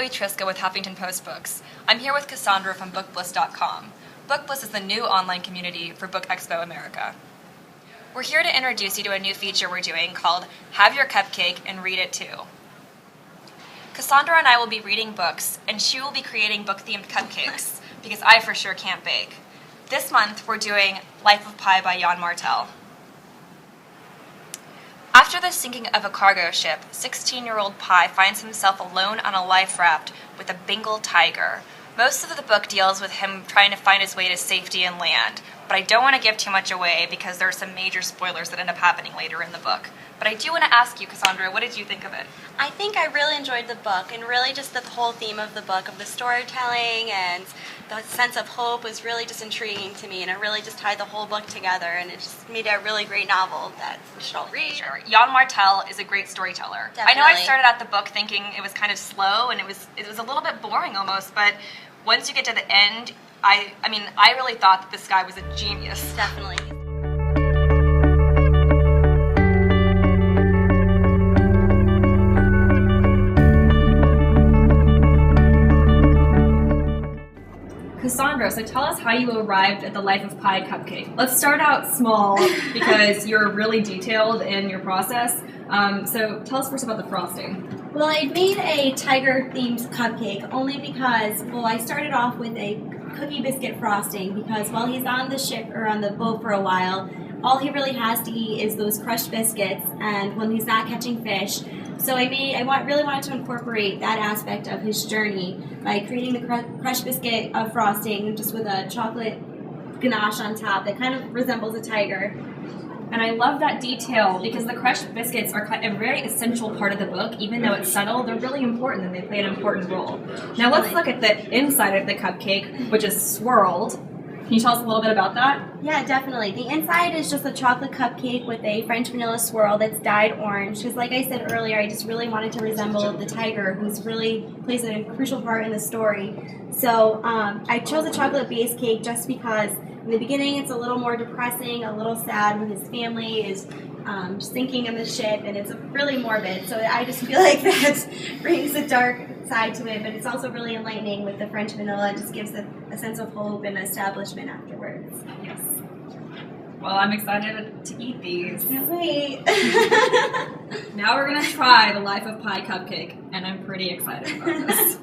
Zoe Triska with Huffington Post Books. I'm here with Cassandra from bookbliss.com. Bookbliss is the new online community for Book Expo America. We're here to introduce you to a new feature we're doing called Have Your Cupcake and Read It Too. Cassandra and I will be reading books, and she will be creating book-themed cupcakes, because I for sure can't bake. This month, we're doing Life of Pi by Yann Martel. After the sinking of a cargo ship, 16-year-old Pi finds himself alone on a life raft with a Bengal tiger. Most of the book deals with him trying to find his way to safety and land, but I don't want to give too much away because there are some major spoilers that end up happening later in the book. But I do want to ask you, Cassandra, what did you think of it? I think I really enjoyed the book, and really just the whole theme of the book, of the storytelling and the sense of hope was really just intriguing to me, and it really just tied the whole book together, and it just made it a really great novel that we should all read. Sure. Yann Martel is a great storyteller. Definitely. I know I started out the book thinking it was kind of slow, and it was a little bit boring almost, but once you get to the end, I really thought that this guy was a genius. Definitely. Cassandra, so tell us how you arrived at the Life of Pi cupcake. Let's start out small because you're really detailed in your process. So tell us first about the frosting. Well, I made a tiger-themed cupcake only because, I started off with a cookie biscuit frosting because while he's on the ship or on the boat for a while, all he really has to eat is those crushed biscuits, and when he's not catching fish. So I really wanted to incorporate that aspect of his journey by creating the crushed biscuit frosting just with a chocolate ganache on top that kind of resembles a tiger. And I love that detail because the crushed biscuits are a very essential part of the book. Even though it's subtle, they're really important and they play an important role. Now let's look at the inside of the cupcake, which is swirled. Can you tell us a little bit about that? Yeah, definitely. The inside is just a chocolate cupcake with a French vanilla swirl that's dyed orange. Because like I said earlier, I just really wanted to resemble the tiger, who's really plays a crucial part in the story. So I chose a chocolate base cake just because in the beginning it's a little more depressing, a little sad when his family is sinking in the ship, and it's really morbid. So I just feel like that brings a dark side to it, but it's also really enlightening with the French vanilla. It just gives a sense of hope and establishment afterwards. Yes. Well, I'm excited to eat these. Can't wait. Now we're going to try the Life of Pi cupcake, and I'm pretty excited about this.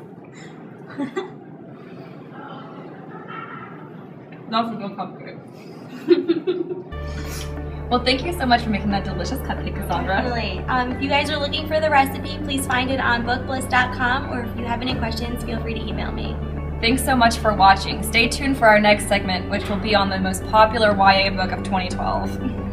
That's a good cupcake. Well, thank you so much for making that delicious cupcake, Cassandra. Definitely. If you guys are looking for the recipe, please find it on bookbliss.com, or if you have any questions, feel free to email me. Thanks so much for watching. Stay tuned for our next segment, which will be on the most popular YA book of 2012.